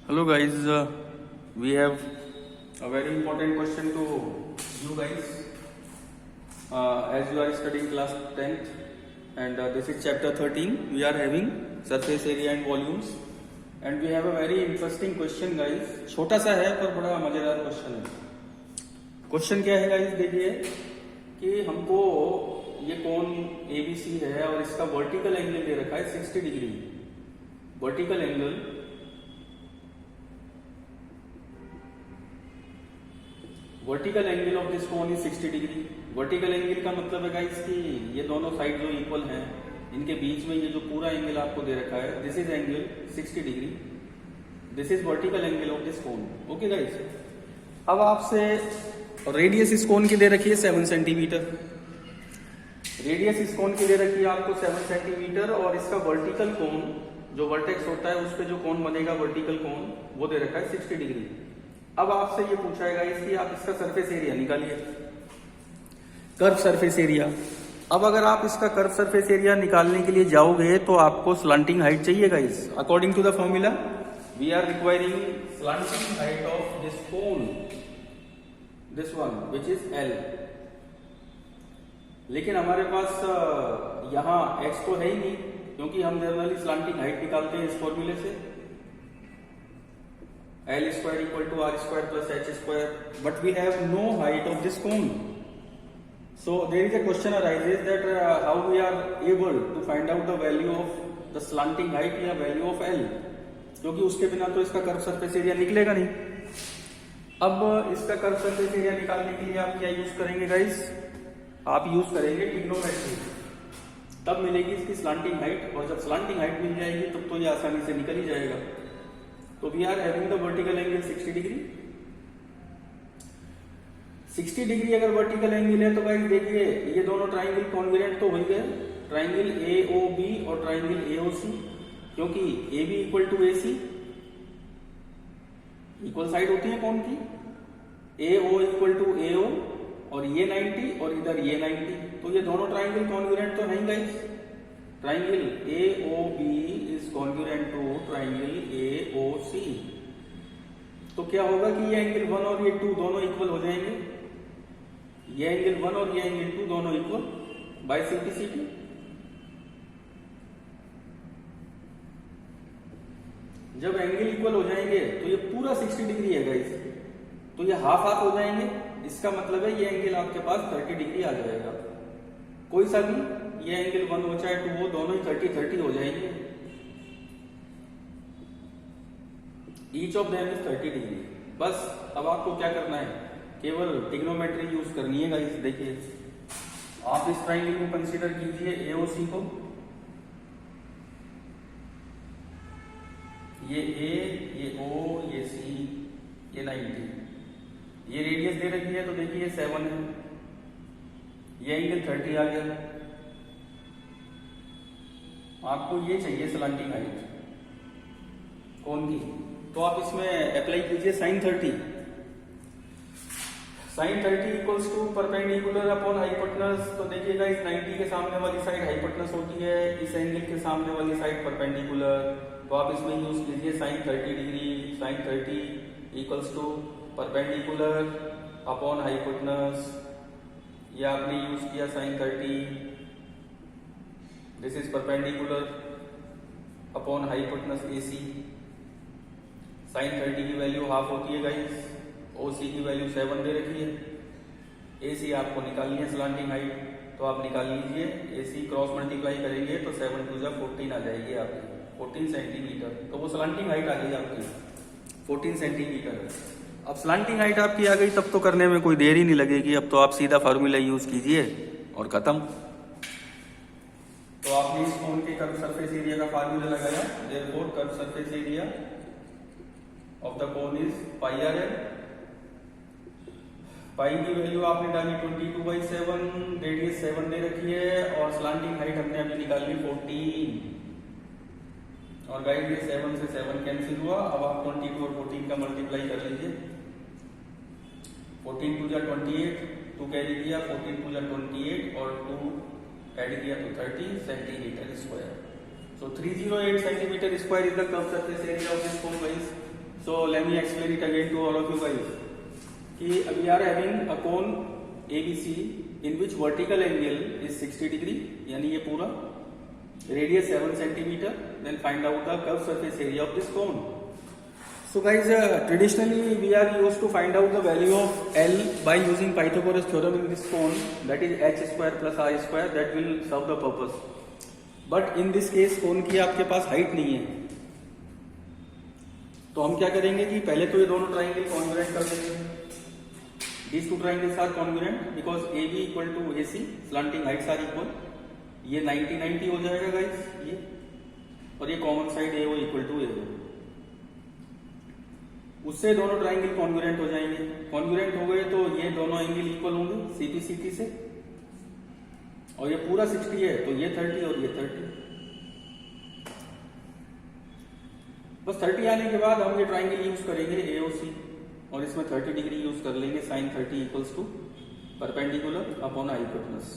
Hello guys, we have a very important question to you guys as you are studying class 10th and this is chapter 13. We are having surface area and volumes and we have a very interesting question guys. छोटा सा है पर बड़ा मजेदार question है. Question क्या है guys, देखिए कि हमको ये कोण ABC है और इसका वर्टिकल एंगल दे रखा है 60 degree. Vertical angle vertical angle of this cone is 60 degree. Vertical angle का मतलब है गाइस कि ये दोनों साइड जो इक्वल हैं इनके बीच में ये जो पूरा एंगल आपको दे रखा है this is angle 60 degree. This is vertical angle of this cone. Okay guys, अब आपसे रेडियस इस कोन की दे रखी है 7 सेंटीमीटर. रेडियस इस कोन की दे रखी है आपको 7 सेंटीमीटर और इसका वर्टिकल कोन जो वर्टेक्स होता है उस पर जो कोन बनेगा वर्टिकल कोन वो दे रखा है 60 डिग्री. अब आपसे ये पूछा है गाइस कि आप इसका सरफेस एरिया निकालिए, कर्व सरफेस एरिया. अब अगर आप इसका कर्व सरफेस एरिया निकालने के लिए जाओगे तो आपको स्लांटिंग हाइट चाहिए guys. According to the formula we are requiring slanting height of this cone, this one which is L. लेकिन हमारे पास यहाँ x तो है ही नहीं क्योंकि हम जनरली स्लांटिंग हाइट निकालते हैं इस फॉर्मूले से L square equal to R square plus H square, but we have no height of this cone. So there is a question arises that how we are able to find out the value of the slanting height या value of L, क्योंकि उसके बिना तो इसका curve surface area निकलेगा नहीं. अब इसका कर्व सरफेस एरिया निकालने के लिए आप क्या यूज करेंगे गाइस? आप यूज करेंगे ट्रिग्नोमेट्री. तब मिलेगी इसकी स्लांटिंग हाइट और जब स्लांटिंग हाइट मिल जाएगी तब तो ये आसानी से निकल ही जाएगा. तो we are having the vertical angle 60 degree. 60 degree अगर वर्टिकल एंगल है तो गाइस देखिए ये दोनों ट्राइंगल कॉन्ग्रुएंट तो हो गए, ट्राइंगल AOB और ट्राइंगल AOC, क्योंकि AB equal to AC equal side होती है कौन की, AO इक्वल टू AO और ये 90 और इधर ये 90, तो ये दोनों ट्राइंगल कॉन्ग्रुएंट तो नहीं guys. Triangle AOB is congruent to triangle AOC. तो क्या होगा कि ये एंगल 1 और ये 2 दोनों इक्वल हो जाएंगे. ये एंगल 1 और ये एंगल 2 दोनों इक्वल बाय सिंप्लिसिटी. जब एंगल इक्वल हो जाएंगे तो ये पूरा 60 डिग्री है गाइस, तो ये हाफ हाफ हो जाएंगे. इसका मतलब है ये एंगल आपके पास 30 डिग्री आ जाएगा. कोई सा भी, ये एंगल 1 हो चाहे 2 हो, दोनों ही 30-30 हो जाएंगे. Each of them is 30 degree. बस अब आपको क्या करना है, केवल ट्रिग्नोमेट्री यूज करनी है गाइस. देखिए आप इस ट्राइंगल को कंसीडर कीजिए AOC को. ये A, ये O, ये C, ये 90. ये रेडियस दे रखी है तो देखिए 7 है. ये एंगल 30 आ गया. आपको ये चाहिए स्लांटिंग हाइट कौन की, तो आप इसमें अप्लाई कीजिए sin 30. sin 30 equals to perpendicular upon hypotenuse. तो देखिएगा इस 90 के सामने वाली साइड हाइपोटेनस होती है, इस एंगल के सामने वाली साइड परपेंडिकुलर. तो आप इसमें यूज कीजिए sin 30 degree. sin 30 equals to perpendicular upon hypotenuse. ये आपने यूज किया sin 30. This is perpendicular upon hypotenuse AC. sin 30 की वैल्यू हाफ होती है गाइस. OC की वैल्यू 7 दे रखी है. AC आपको निकालनी है स्लांटिंग हाइट, तो आप निकाल लीजिए. AC क्रॉस मल्टीप्लाई करेंगे तो 7 2 जा 14 आ जाएगी आपकी, 14 सेंटीमीटर. तो वो स्लांटिंग हाइट आ गई आपकी 14 सेंटीमीटर. अब स्लांटिंग हाइट आपकी आ गई तब तो करने में कोई देर ही नहीं लगेगी. अब तो आप सीधा फार्मूला यूज कीजिए और खत्म. तो आपने इस कोन के कर्व सरफेस एरिया का फार्मूला लगाया. Therefore curve surface area of the cone is πRL. पाई की वैल्यू आपने डाली 22/7. रेडियस 7 दे रखी है और स्लांटिंग हाइट हमने अभी निकाली 14. और गाइस ये 7 से 7 कैंसिल हुआ. अब आप 22 और 14 का मल्टीप्लाई कर लीजिए. 14 2 जा 28, 2 कैरी किया, 14 2 जा 28 और 2 ऐड किया तो 30 centimetre square. So 308 centimeter square is the curved surface area of this cone guys. So let me explain it again to all of you guys. कि we are having a cone ABC in which vertical angle is 60 degree, यानी ये पूरा radius 7 centimeter. Then find out the curved surface area of this cone. So guys, traditionally we are used to find out the value of L by using Pythagoras theorem in this cone, that is h square plus r square. That will serve the purpose. But in this case cone की आपके पास height नहीं है, तो हम क्या करेंगे कि पहले तो ये दोनों ट्राइंगल कॉन्ग्रुएंट कर देंगे. These two triangles are congruent because AB equal to AC, slanting heights are equal. ये 90-90 हो जाएगा गाइस, ये और ये कॉमन साइड ए वो इक्वल टू ए हो, उससे दोनों ट्राइंगल कॉन्ग्रुएंट हो जाएंगे. कॉन्ग्रुएंट हो गए तो ये दोनों एंगल इक्वल होंगे सीपी सीटी से, और ये पूरा 60 है तो ये 30 और ये 30. बस 30 आने के बाद हम ये ट्राइंगल यूज करेंगे एओसी, और इसमें 30 डिग्री यूज कर लेंगे. Sine 30 equals to perpendicular upon hypotenuse.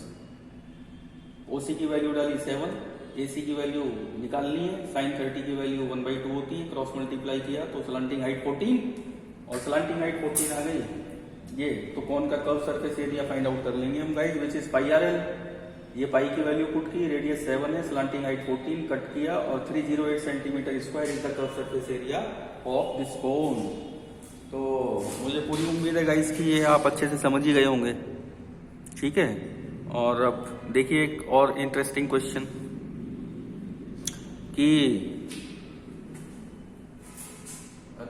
OC की वैल्यू डाली 7, एसी की वैल्यू निकालनी है. साइन 30 की वैल्यू 1/2 होती है, क्रॉस मल्टीप्लाई किया तो स्लांटिंग हाइट 14, और स्लांटिंग हाइट 14 आ गई ये, तो कौन का curve surface area find out कर लेंगे हम guys, which is pi R L. ये पाई की वैल्यू पुट की, रेडियस 7 है, स्लांटिंग हाइट 14 कट किया, और 308 centimetre square is the curve surface area of this cone. तो मुझे पूरी उम्मीद है गाइस कि ये आप अच्छे से समझ ही गए होंगे. ठीक है, और अब देखिए एक और इंटरेस्टिंग क्वेश्चन कि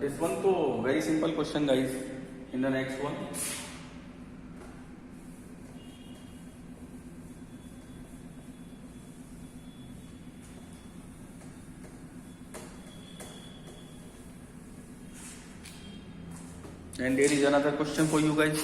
दिस वन तो very simple question guys. In the next one, and there is another question for you guys.